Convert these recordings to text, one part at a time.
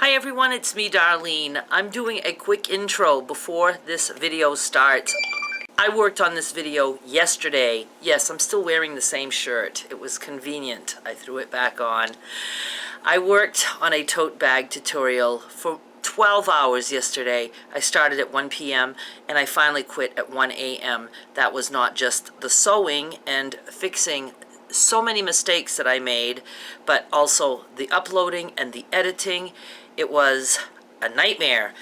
Hi everyone, it's me Darlene. I'm doing a quick intro before this video starts. I worked on this video yesterday. Yes, I'm still wearing the same shirt. It was convenient. I threw it back on. I worked on a tote bag tutorial for 12 hours yesterday. I started at 1 p.m. and I finally quit at 1 a.m. That was not just the sewing and fixing so many mistakes that I made, but also the uploading and the editing. It was a nightmare.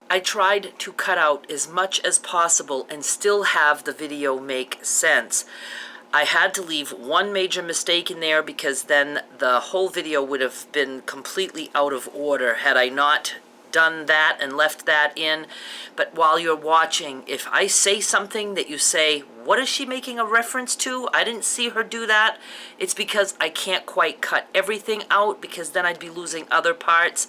I tried to cut out as much as possible and still have the video make sense. I had to leave one major mistake in there because then the whole video would have been completely out of order had I not done that and left that in. But while you're watching, if I say something that you say, what is she making a reference to? I didn't see her do that. It's because I can't quite cut everything out because then I'd be losing other parts.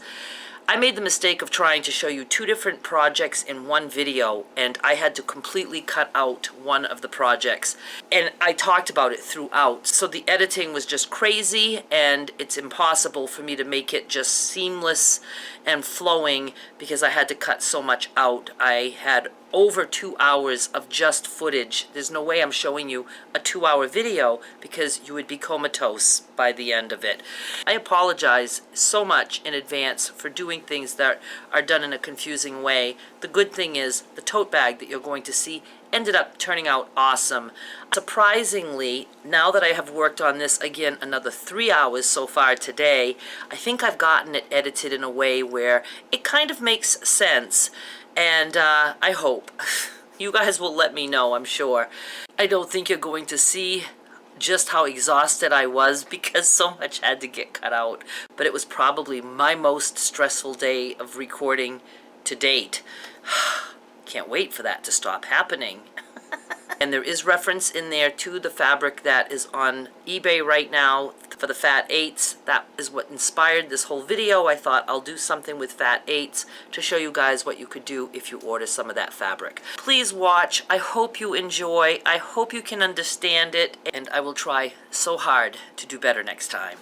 I made the mistake of trying to show you two different projects in one video, and I had to completely cut out one of the projects. And I talked about it throughout. So the editing was just crazy, and it's impossible for me to make it just seamless and flowing because I had to cut so much out. I had over 2 hours of just footage. There's no way I'm showing you a 2-hour video because you would be comatose by the end of it. I apologize so much in advance for doing things that are done in a confusing way. The good thing is the tote bag that you're going to see ended up turning out awesome. Surprisingly, now that I have worked on this again another 3 hours so far today, I think I've gotten it edited in a way where it kind of makes sense. And I hope you guys will let me know, I'm sure. I don't think you're going to see just how exhausted I was because so much had to get cut out. But it was probably my most stressful day of recording to date. Can't wait for that to stop happening. And there is reference in there to the fabric that is on eBay right now for the Fat 8s. That is what inspired this whole video. I thought I'll do something with Fat 8s to show you guys what you could do if you order some of that fabric. Please watch. I hope you enjoy. I hope you can understand it. And I will try so hard to do better next time.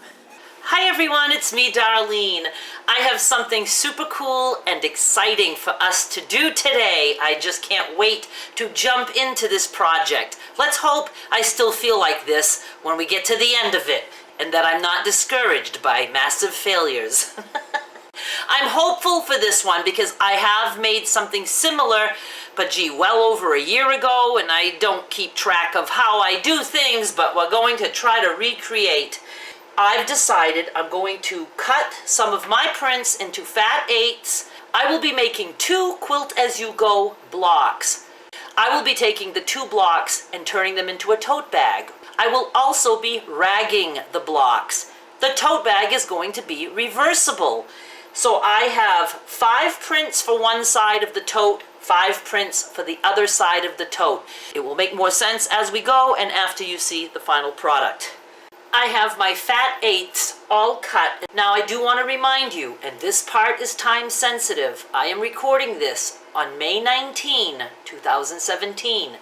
Hi everyone, it's me Darlene. I have something super cool and exciting for us to do today. I just can't wait to jump into this project. Let's hope I still feel like this when we get to the end of it and that I'm not discouraged by massive failures. I'm hopeful for this one because I have made something similar, but gee, well over a year ago, and I don't keep track of how I do things, but we're going to try to recreate. I've decided I'm going to cut some of my prints into Fat 8s. I will be making 2 quilt-as-you-go blocks. I will be taking the 2 blocks and turning them into a tote bag. I will also be ragging the blocks. The tote bag is going to be reversible. So I have 5 prints for one side of the tote, 5 prints for the other side of the tote. It will make more sense as we go and after you see the final product. I have my Fat 8s all cut. Now I do want to remind you, and this part is time sensitive, I am recording this on May 19, 2017.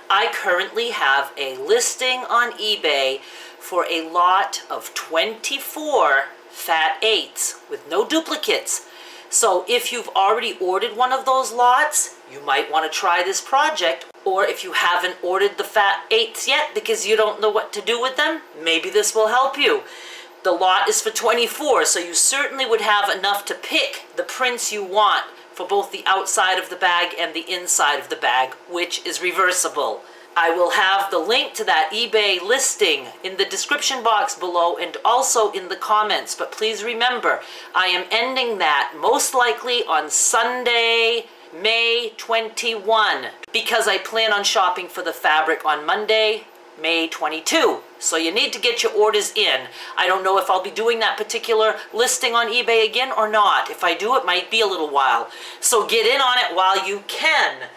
I currently have a listing on eBay for a lot of 24 Fat 8s with no duplicates. So if you've already ordered one of those lots, you might want to try this project. Or if you haven't ordered the Fat 8s yet because you don't know what to do with them, maybe this will help you. The lot is for 24, so you certainly would have enough to pick the prints you want for both the outside of the bag and the inside of the bag, which is reversible. I will have the link to that eBay listing in the description box below and also in the comments. But please remember, I am ending that most likely on Sunday, May 21, because I plan on shopping for the fabric on Monday, May 22. So you need to get your orders in. I don't know if I'll be doing that particular listing on eBay again or not. If I do, it might be a little while. So get in on it while you can.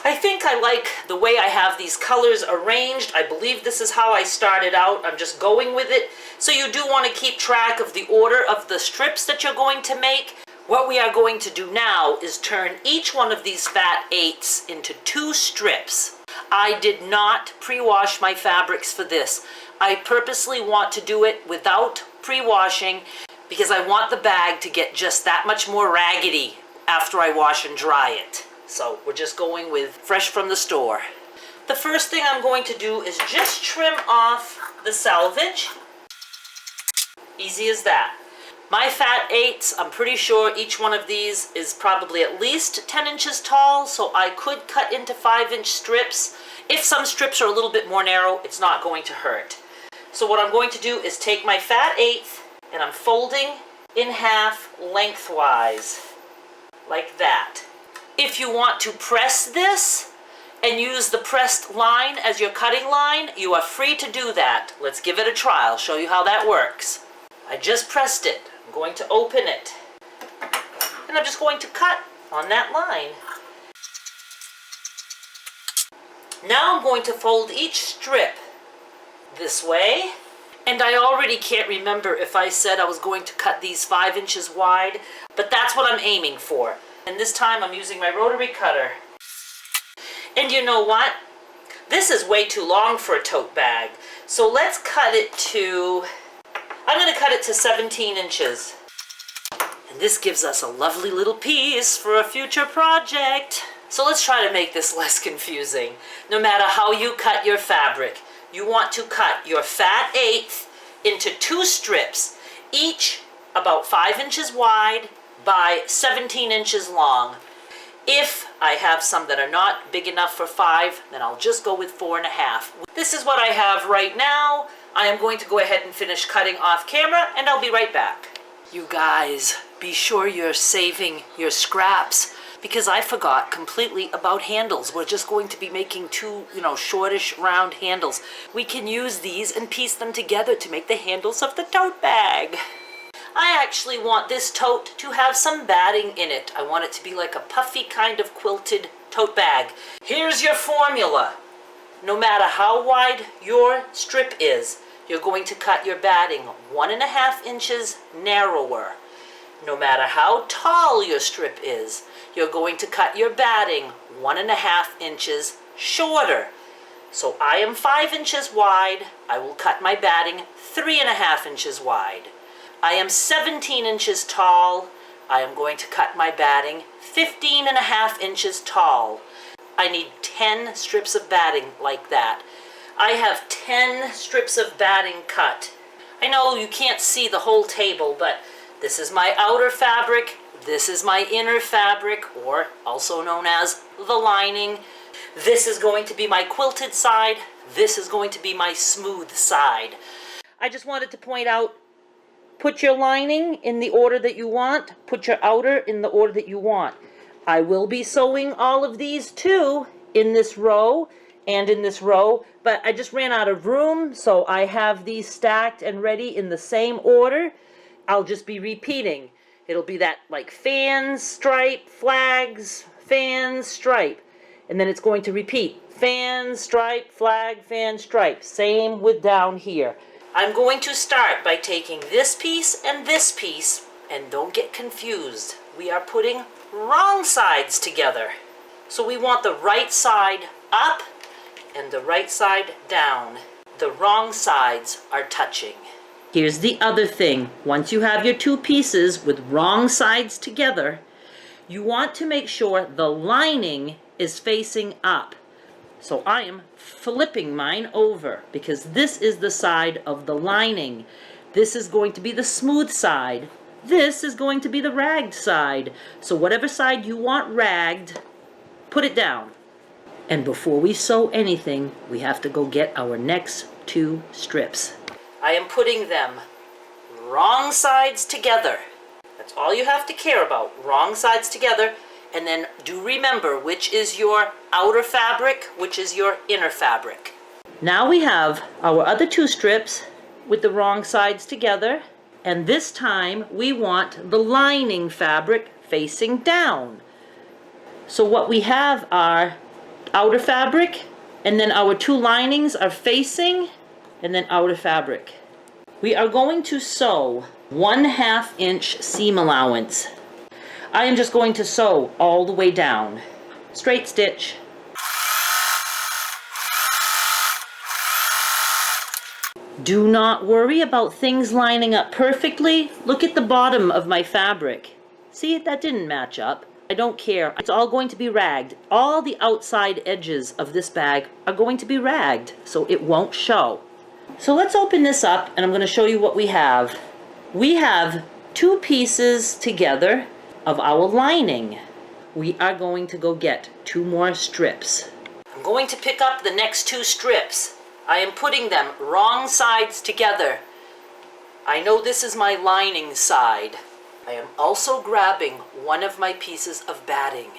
I think I like the way I have these colors arranged. I believe this is how I started out. I'm just going with it. So you do want to keep track of the order of the strips that you're going to make. What we are going to do now is turn each one of these Fat 8s into 2 strips. I did not pre-wash my fabrics for this. I purposely want to do it without pre-washing because I want the bag to get just that much more raggedy after I wash and dry it. So we're just going with fresh from the store. The first thing I'm going to do is just trim off the selvage. Easy as that. My fat 8s, I'm pretty sure each one of these is probably at least 10 inches tall, so I could cut into 5-inch strips. If some strips are a little bit more narrow, it's not going to hurt. So what I'm going to do is take my fat 8th and I'm folding in half lengthwise, like that. If you want to press this and use the pressed line as your cutting line, you are free to do that. Let's give it a try. I'll show you how that works. I just pressed it. I'm going to open it. And I'm just going to cut on that line. Now I'm going to fold each strip this way. And I already can't remember if I said I was going to cut these 5 inches wide, but that's what I'm aiming for. And this time I'm using my rotary cutter. And you know what? This is way too long for a tote bag. So let's cut it to, I'm going to cut it to 17 inches. And this gives us a lovely little piece for a future project. So let's try to make this less confusing. No matter how you cut your fabric, you want to cut your fat 8th into 2 strips, each about 5 inches wide by 17 inches long. If I have some that are not big enough for 5, then I'll just go with 4.5. This is what I have right now. I am going to go ahead and finish cutting off camera, and I'll be right back. You guys, be sure you're saving your scraps, because I forgot completely about handles. We're just going to be making 2, shortish round handles. We can use these and piece them together to make the handles of the tote bag. I actually want this tote to have some batting in it. I want it to be like a puffy kind of quilted tote bag. Here's your formula. No matter how wide your strip is, you're going to cut your batting 1.5 inches narrower. No matter how tall your strip is, you're going to cut your batting 1.5 inches shorter. So I am 5 inches wide. I will cut my batting 3.5 inches wide. I am 17 inches tall. I am going to cut my batting 15.5 inches tall. I need 10 strips of batting like that. I have 10 strips of batting cut. I know you can't see the whole table, but this is my outer fabric. This is my inner fabric, or also known as the lining. This is going to be my quilted side. This is going to be my smooth side. I just wanted to point out, put your lining in the order that you want. Put your outer in the order that you want. I will be sewing all of these too in this row and in this row, but I just ran out of room, so I have these stacked and ready in the same order. I'll just be repeating. It'll be that like fans, stripe, flags, fans, stripe. And then it's going to repeat. Fan, stripe, flag, fan, stripe. Same with down here. I'm going to start by taking this piece, and don't get confused. We are putting wrong sides together. So we want the right side up and the right side down. The wrong sides are touching. Here's the other thing. Once you have your 2 pieces with wrong sides together, you want to make sure the lining is facing up. So I am flipping mine over because this is the side of the lining. This is going to be the smooth side. This is going to be the ragged side. So whatever side you want ragged, put it down. And before we sew anything, we have to go get our next 2 strips. I am putting them wrong sides together. That's all you have to care about. Wrong sides together. And then do remember which is your outer fabric, which is your inner fabric. Now we have our other 2 strips with the wrong sides together. And this time we want the lining fabric facing down. So what we have are outer fabric, and then our 2 linings are facing, and then outer fabric. We are going to sew 1/2 inch seam allowance. I am just going to sew all the way down. Straight stitch. Do not worry about things lining up perfectly. Look at the bottom of my fabric. See, that didn't match up. I don't care. It's all going to be ragged. All the outside edges of this bag are going to be ragged, so it won't show. So let's open this up, and I'm going to show you what we have. We have 2 pieces together of our lining. We are going to go get 2 more strips. I'm going to pick up the next 2 strips. I am putting them wrong sides together. I know this is my lining side. I am also grabbing one of my pieces of batting.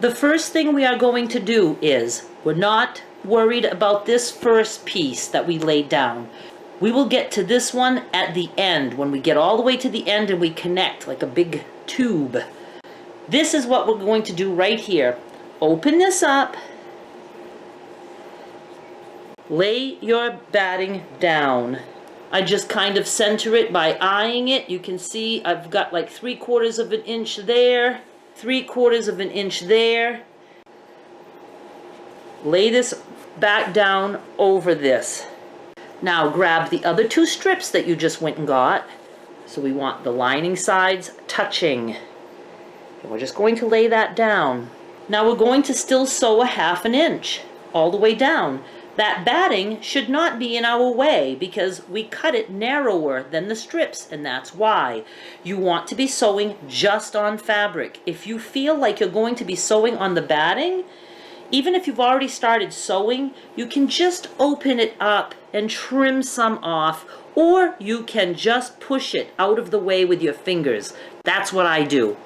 The first thing we are going to do is, we're not worried about this first piece that we laid down. We will get to this one at the end, when we get all the way to the end and we connect like a big tube. This is what we're going to do right here. Open this up. Lay your batting down. I just kind of center it by eyeing it. You can see I've got like 3/4 of an inch there, 3/4 of an inch there. Lay this back down over this. Now grab the other 2 strips that you just went and got. So we want the lining sides touching. And we're just going to lay that down. Now we're going to still sew a 1/2 inch all the way down. That batting should not be in our way because we cut it narrower than the strips, and that's why. You want to be sewing just on fabric. If you feel like you're going to be sewing on the batting, even if you've already started sewing, you can just open it up and trim some off, or you can just push it out of the way with your fingers. That's what I do.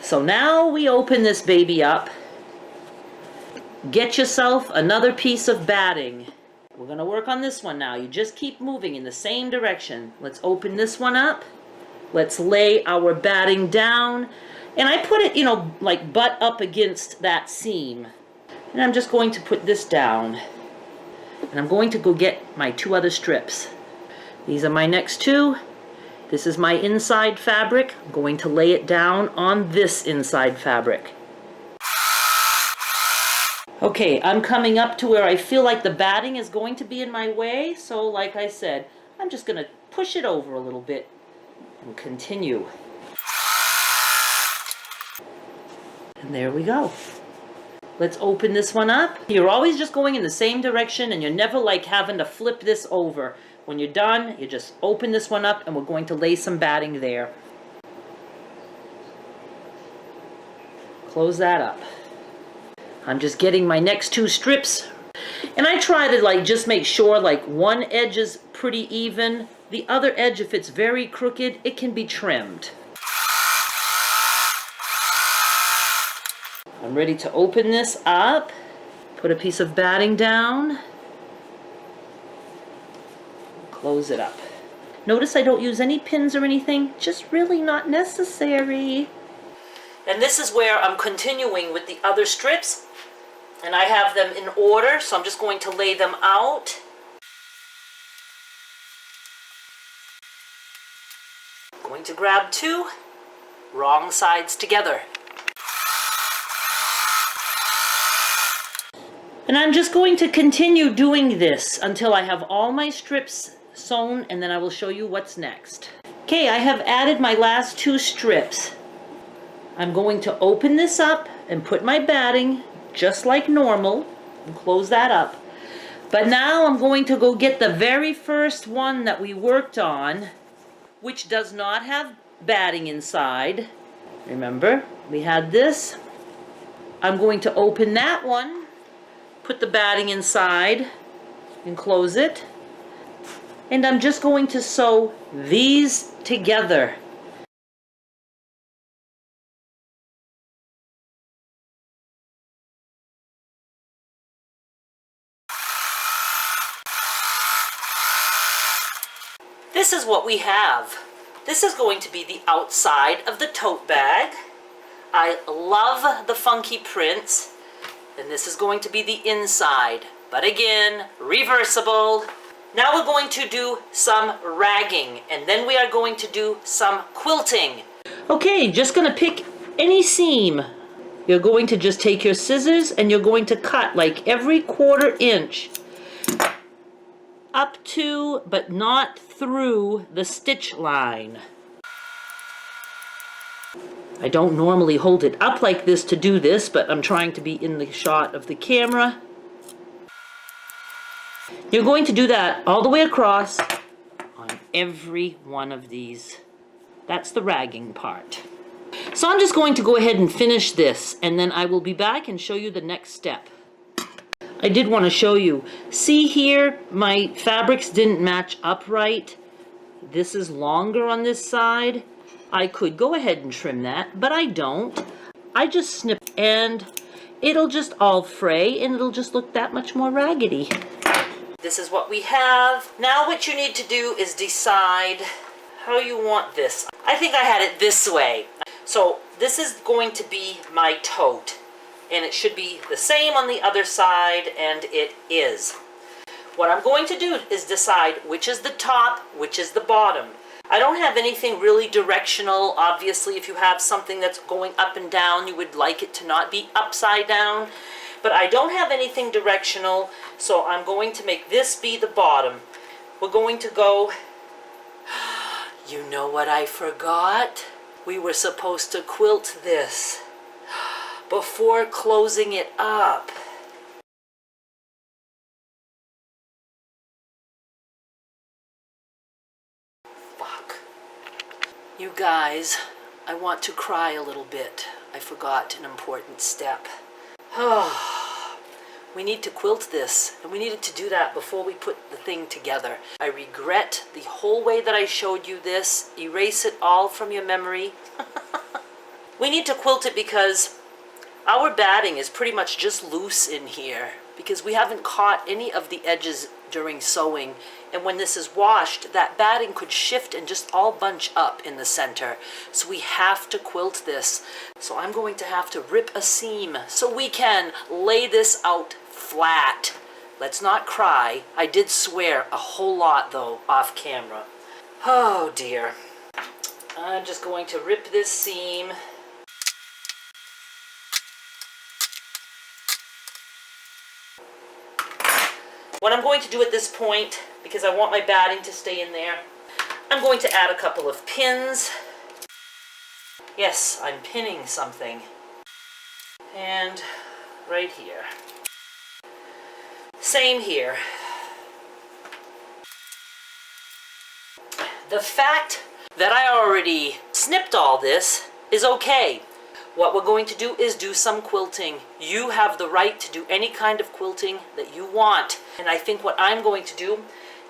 So now we open this baby up. Get yourself another piece of batting. We're going to work on this one now. You just keep moving in the same direction. Let's open this one up. Let's lay our batting down. And I put it, like butt up against that seam. And I'm just going to put this down. And I'm going to go get my 2 other strips. These are my next 2. This is my inside fabric. I'm going to lay it down on this inside fabric. Okay, I'm coming up to where I feel like the batting is going to be in my way, so like I said, I'm just going to push it over a little bit and continue. And there we go. Let's open this one up. You're always just going in the same direction, and you're never like having to flip this over. When you're done, you just open this one up, and we're going to lay some batting there. Close that up. I'm just getting my next 2 strips, and I try to like just make sure like one edge is pretty even. The other edge, if it's very crooked, it can be trimmed. I'm ready to open this up, put a piece of batting down, close it up. Notice I don't use any pins or anything, just really not necessary. And this is where I'm continuing with the other strips. And I have them in order, so I'm just going to lay them out. Going to grab 2, wrong sides together. And I'm just going to continue doing this until I have all my strips sewn, and then I will show you what's next. Okay, I have added my last 2 strips. I'm going to open this up and put my batting just like normal and close that up. But now I'm going to go get the very first one that we worked on, which does not have batting inside. Remember, we had this. I'm going to open that one, put the batting inside and close it. And I'm just going to sew these together. This is what we have. This is going to be the outside of the tote bag. I love the funky prints. And this is going to be the inside. But again, reversible. Now we're going to do some ragging, and then we are going to do some quilting. Okay, just gonna pick any seam. You're going to just take your scissors and you're going to cut like every 1/4 inch up to, but not through, the stitch line. I don't normally hold it up like this to do this, but I'm trying to be in the shot of the camera. You're going to do that all the way across on every one of these. That's the ragging part. So I'm just going to go ahead and finish this, and then I will be back and show you the next step. I did want to show you. See here, my fabrics didn't match up right. This is longer on this side. I could go ahead and trim that, but I don't. I just snip and it'll just all fray and it'll just look that much more raggedy. This is what we have. Now what you need to do is decide how you want this. I think I had it this way. So this is going to be my tote, and it should be the same on the other side, and it is. What I'm going to do is decide which is the top, which is the bottom. I don't have anything really directional. Obviously, if you have something that's going up and down, you would like it to not be upside down. But I don't have anything directional, so I'm going to make this be the bottom. We're going to go... You know what I forgot? We were supposed to quilt this before closing it up. You guys, I want to cry a little bit. I forgot an important step. We need to quilt this, and we needed to do that before we put the thing together. I regret the whole way that I showed you this. Erase it all from your memory. We need to quilt it because our batting is pretty much just loose in here because we haven't caught any of the edges during sewing. And when this is washed, that batting could shift and just all bunch up in the center. So we have to quilt this. So I'm going to have to rip a seam so we can lay this out flat. Let's not cry. I did swear a whole lot though off camera. Oh dear. I'm just going to rip this seam. What I'm going to do at this point, because I want my batting to stay in there, I'm going to add a couple of pins. Yes, I'm pinning something. And right here. Same here. The fact that I already snipped all this is okay. What we're going to do is do some quilting. You have the right to do any kind of quilting that you want. And I think what I'm going to do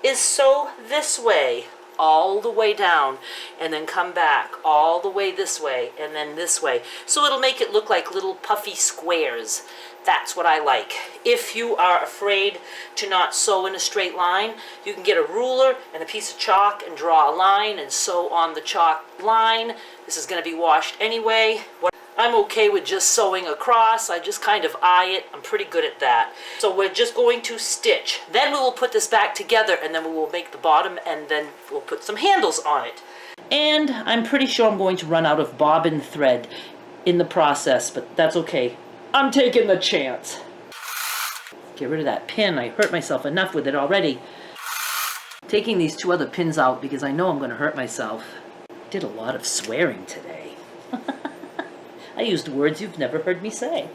is sew this way, all the way down, and then come back all the way this way, and then this way. So it'll make it look like little puffy squares. That's what I like. If you are afraid to not sew in a straight line, you can get a ruler and a piece of chalk and draw a line and sew on the chalk line. This is going to be washed anyway. I'm okay with just sewing across. I just kind of eye it. I'm pretty good at that. So we're just going to stitch. Then we will put this back together, and then we will make the bottom, and then we'll put some handles on it. And I'm pretty sure I'm going to run out of bobbin thread in the process, but that's okay. I'm taking the chance. Get rid of that pin. I hurt myself enough with it already. Taking these 2 other pins out because I know I'm going to hurt myself. Did a lot of swearing today. I used words you've never heard me say.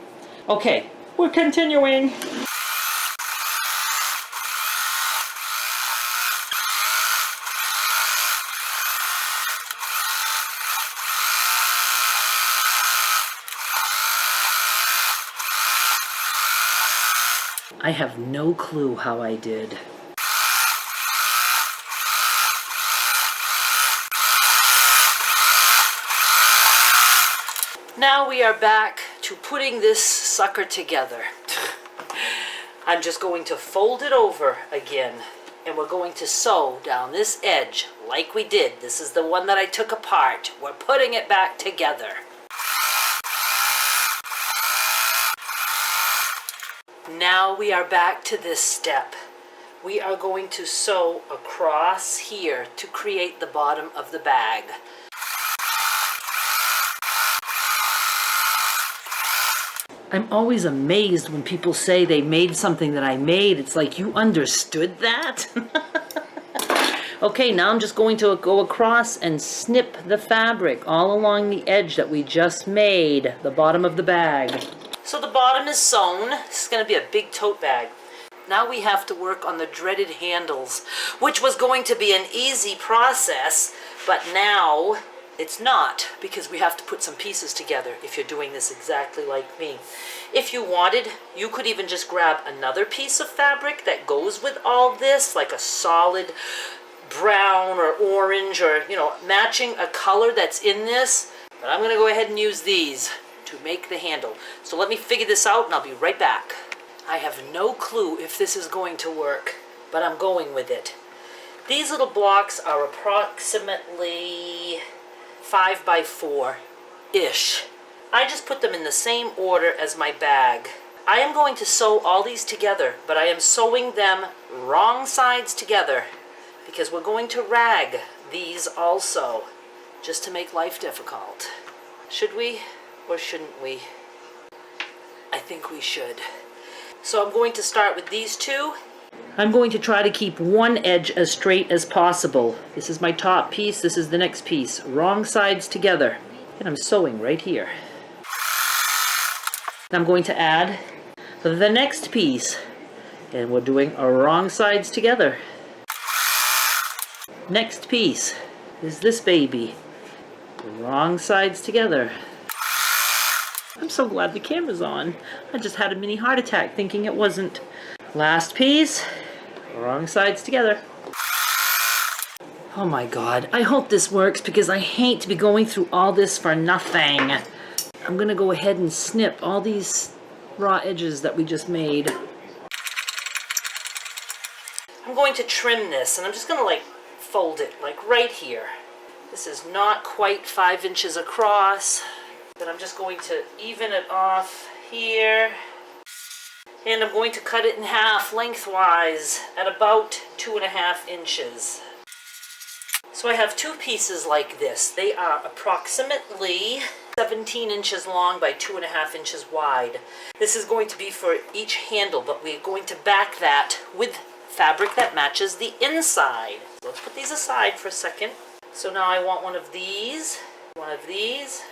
Okay, we're continuing. I have no clue how I did. Now we are back to putting this sucker together. I'm just going to fold it over again, and we're going to sew down this edge like we did. This is the one that I took apart. We're putting it back together. Now we are back to this step. We are going to sew across here to create the bottom of the bag. I'm always amazed when people say they made something that I made. It's like, you understood that? Okay, now I'm just going to go across and snip the fabric all along the edge that we just made, the bottom of the bag. So the bottom is sewn. This is going to be a big tote bag. Now we have to work on the dreaded handles, which was going to be an easy process, but now it's not, because we have to put some pieces together if you're doing this exactly like me. If you wanted, you could even just grab another piece of fabric that goes with all this, like a solid brown or orange, or, you know, matching a color that's in this. But I'm going to go ahead and use these to make the handle. So let me figure this out and I'll be right back. I have no clue if this is going to work, but I'm going with it. These little blocks are approximately 5 by 4-ish. I just put them in the same order as my bag. I am going to sew all these together, but I am sewing them wrong sides together because we're going to rag these also, just to make life difficult. Should we or shouldn't we? I think we should. So I'm going to start with these two. I'm going to try to keep one edge as straight as possible. This is my top piece, this is the next piece. Wrong sides together. And I'm sewing right here. I'm going to add the next piece. And we're doing wrong sides together. Next piece is this baby. Wrong sides together. I'm so glad the camera's on. I just had a mini heart attack thinking it wasn't. Last piece, wrong sides together. Oh my God, I hope this works because I hate to be going through all this for nothing. I'm gonna go ahead and snip all these raw edges that we just made. I'm going to trim this and I'm just gonna like fold it like right here. This is not quite 5 inches across. Then I'm just going to even it off here. And I'm going to cut it in half lengthwise at about 2.5 inches. So I have two pieces like this. They are approximately 17 inches long by 2.5 inches wide. This is going to be for each handle, but we're going to back that with fabric that matches the inside. So let's put these aside for a second. So now I want one of these, one of these,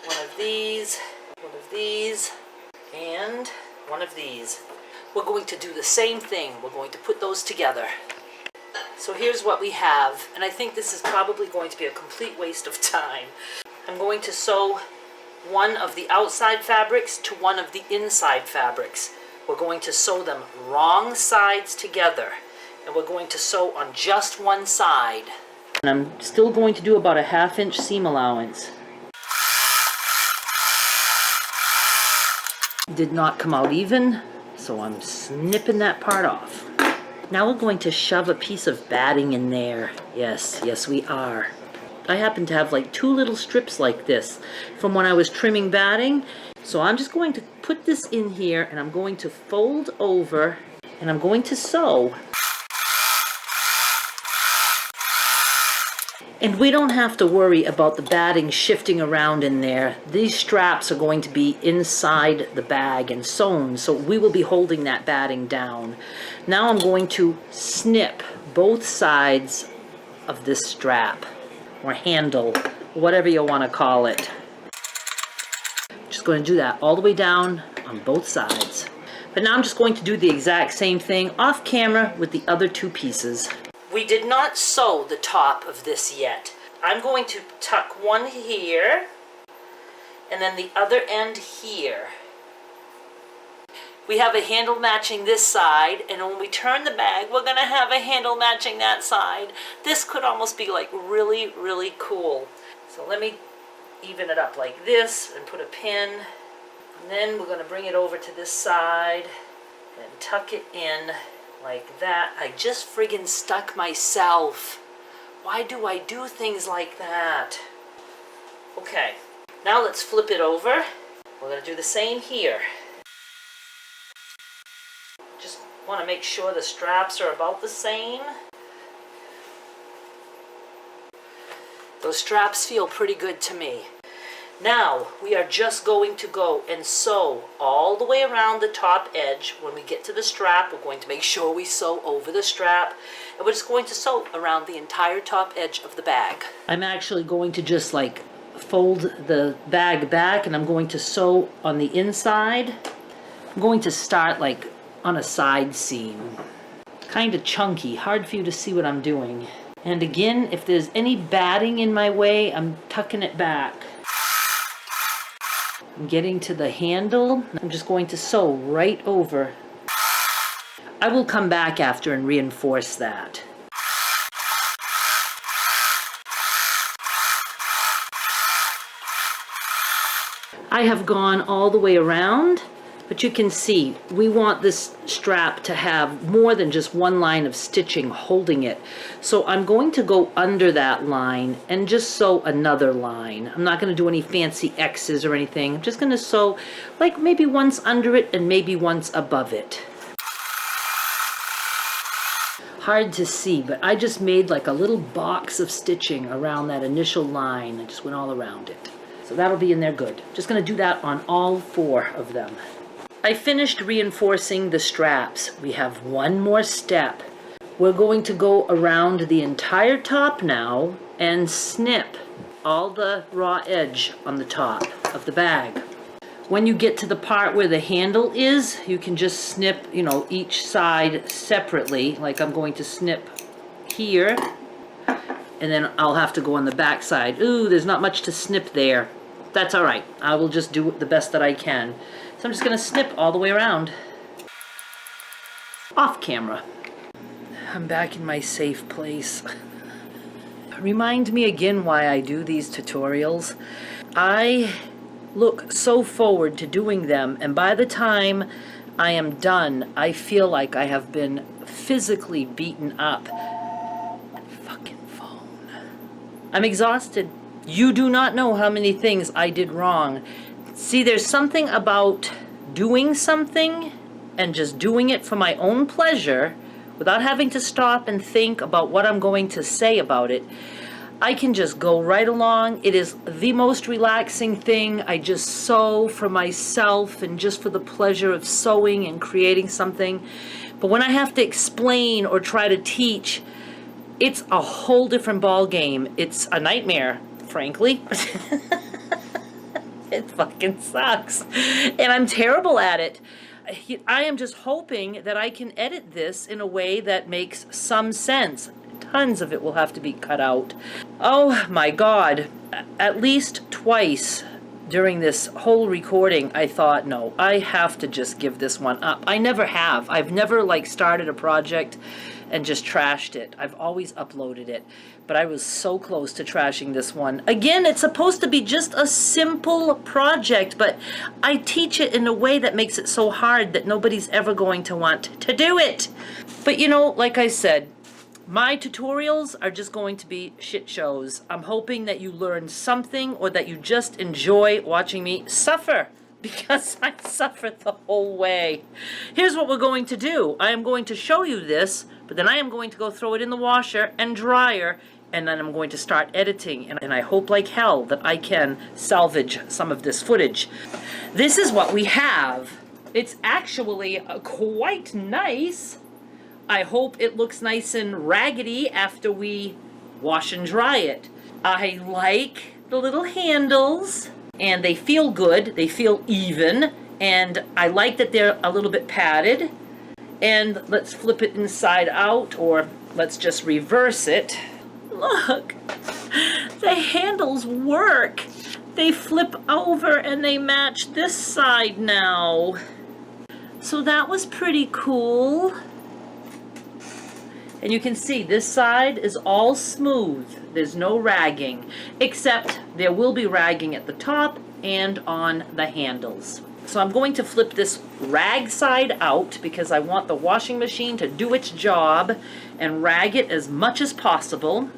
one of these, one of these, and one of these. We're going to do the same thing. We're going to put those together. So here's what we have, and I think this is probably going to be a complete waste of time. I'm going to sew one of the outside fabrics to one of the inside fabrics. We're going to sew them wrong sides together, and we're going to sew on just one side. And I'm still going to do about a 1/2 inch seam allowance. Did not come out even, so I'm snipping that part off. Now we're going to shove a piece of batting in there. Yes, yes we are. I happen to have like 2 little strips like this from when I was trimming batting. So I'm just going to put this in here and I'm going to fold over and I'm going to sew. And we don't have to worry about the batting shifting around in there. These straps are going to be inside the bag and sewn, so we will be holding that batting down. Now I'm going to snip both sides of this strap, or handle, whatever you want to call it. Just going to do that all the way down on both sides. But now I'm just going to do the exact same thing off camera with the other 2 pieces. We did not sew the top of this yet. I'm going to tuck one here and then the other end here. We have a handle matching this side, and when we turn the bag, we're gonna have a handle matching that side. This could almost be like really, really cool. So let me even it up like this and put a pin. And then we're gonna bring it over to this side and tuck it in like that. I just friggin' stuck myself. Why do I do things like that? Okay, now let's flip it over. We're gonna do the same here. Just want to make sure the straps are about the same. Those straps feel pretty good to me. Now, we are just going to go and sew all the way around the top edge. When we get to the strap, we're going to make sure we sew over the strap. And we're just going to sew around the entire top edge of the bag. I'm actually going to just like fold the bag back, and I'm going to sew on the inside. I'm going to start like on a side seam. Kind of chunky, hard for you to see what I'm doing. And again, if there's any batting in my way, I'm tucking it back. I'm getting to the handle. I'm just going to sew right over. I will come back after and reinforce that. I have gone all the way around, but you can see we want this strap to have more than just one line of stitching holding it. So I'm going to go under that line and just sew another line. I'm not going to do any fancy X's or anything. I'm just going to sew like maybe once under it and maybe once above it. Hard to see, but I just made like a little box of stitching around that initial line. I just went all around it. So that'll be in there good. Just going to do that on all 4 of them. I finished reinforcing the straps. We have one more step. We're going to go around the entire top now and snip all the raw edge on the top of the bag. When you get to the part where the handle is, you can just snip, you know, each side separately. Like I'm going to snip here, and then I'll have to go on the back side. Ooh, there's not much to snip there. That's all right. I will just do the best that I can. So I'm just going to snip all the way around. Off camera. I'm back in my safe place. Remind me again why I do these tutorials. I look so forward to doing them, and by the time I am done, I feel like I have been physically beaten up. That fucking phone. I'm exhausted. You do not know how many things I did wrong. See, there's something about doing something and just doing it for my own pleasure without having to stop and think about what I'm going to say about it. I can just go right along. It is the most relaxing thing. I just sew for myself and just for the pleasure of sewing and creating something. But when I have to explain or try to teach, it's a whole different ball game. It's a nightmare, frankly. It fucking sucks. And I'm terrible at it. I am just hoping that I can edit this in a way that makes some sense. Tons of it will have to be cut out. Oh my God. At least twice during this whole recording, I thought, no, I have to just give this one up. I never have. I've never like started a project and just trashed it. I've always uploaded it. But I was so close to trashing this one. Again, it's supposed to be just a simple project, but I teach it in a way that makes it so hard that nobody's ever going to want to do it. But you know, like I said, my tutorials are just going to be shit shows. I'm hoping that you learn something or that you just enjoy watching me suffer, because I suffered the whole way. Here's what we're going to do. I am going to show you this, but then I am going to go throw it in the washer and dryer, and then I'm going to start editing, and I hope like hell that I can salvage some of this footage. This is what we have. It's actually quite nice. I hope it looks nice and raggedy after we wash and dry it. I like the little handles, and they feel good. They feel even, and I like that they're a little bit padded. And let's flip it inside out, or let's just reverse it. Look, the handles work. They flip over and they match this side now. So that was pretty cool. And you can see this side is all smooth. There's no ragging, except there will be ragging at the top and on the handles. So I'm going to flip this rag side out because I want the washing machine to do its job and rag it as much as possible.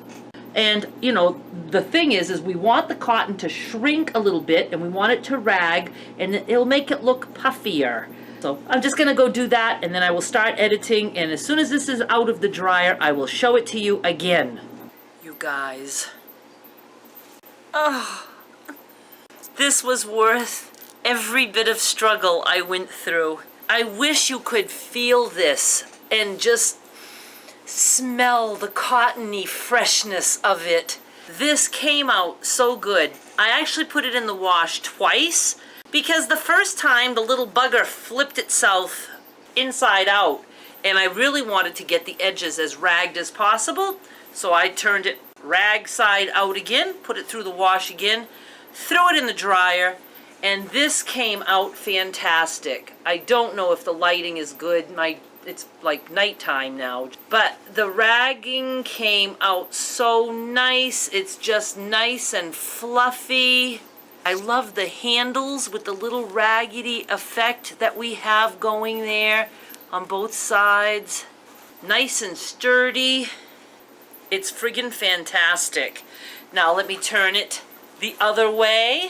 And you know, the thing is we want the cotton to shrink a little bit, and we want it to rag, and it'll make it look puffier. So I'm just gonna go do that, and then I will start editing, and as soon as this is out of the dryer, I will show it to you again. You guys. Oh, This was worth every bit of struggle I went through. I wish you could feel this and just smell the cottony freshness of it. This came out so good. I actually put it in the wash twice because the first time the little bugger flipped itself inside out and I really wanted to get the edges as ragged as possible. So I turned it rag side out again, put it through the wash again, threw it in the dryer, and this came out fantastic. I don't know if the lighting is good. It's like nighttime now, but the ragging came out so nice. It's just nice and fluffy. I love the handles with the little raggedy effect that we have going there on both sides. Nice and sturdy. It's friggin' fantastic. Now let me turn it the other way.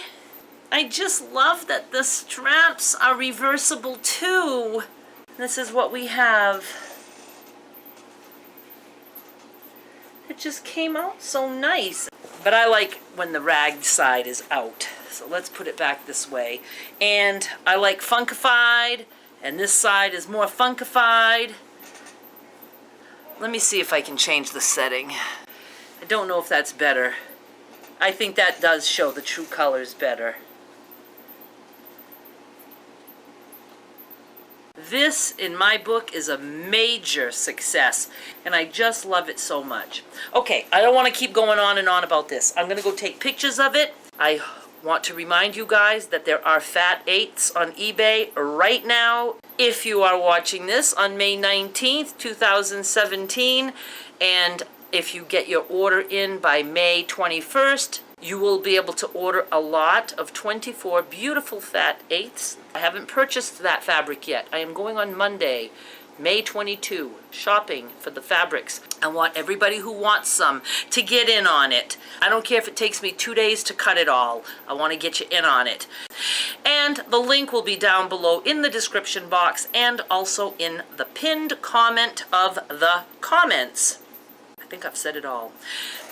I just love that the straps are reversible too. This is what we have. It just came out so nice. But I like when the ragged side is out. So let's put it back this way. And I like funkified, and this side is more funkified. Let me see if I can change the setting. I don't know if that's better. I think that does show the true colors better. This, in my book, is a major success, and I just love it so much. Okay, I don't want to keep going on and on about this. I'm going to go take pictures of it. I want to remind you guys that there are fat 8s on eBay right now. If you are watching this on May 19th, 2017, and if you get your order in by May 21st, you will be able to order a lot of 24 beautiful fat 8s. I haven't purchased that fabric yet. I am going on Monday, May 22, shopping for the fabrics. I want everybody who wants some to get in on it. I don't care if it takes me 2 days to cut it all. I want to get you in on it. And the link will be down below in the description box and also in the pinned comment of the comments. I think I've said it all.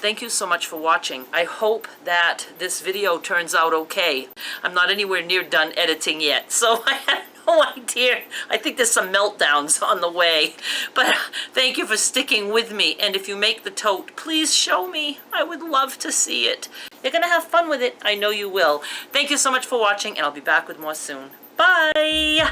Thank you so much for watching. I hope that this video turns out okay. I'm not anywhere near done editing yet, so I have no idea. I think there's some meltdowns on the way. But thank you for sticking with me. And if you make the tote, please show me. I would love to see it. You're going to have fun with it. I know you will. Thank you so much for watching, and I'll be back with more soon. Bye!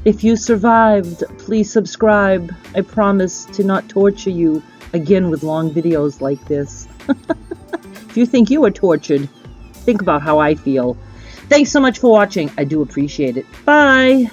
If you survived, please subscribe. I promise to not torture you again with long videos like this. If you think you are tortured, think about how I feel. Thanks so much for watching. I do appreciate it. Bye!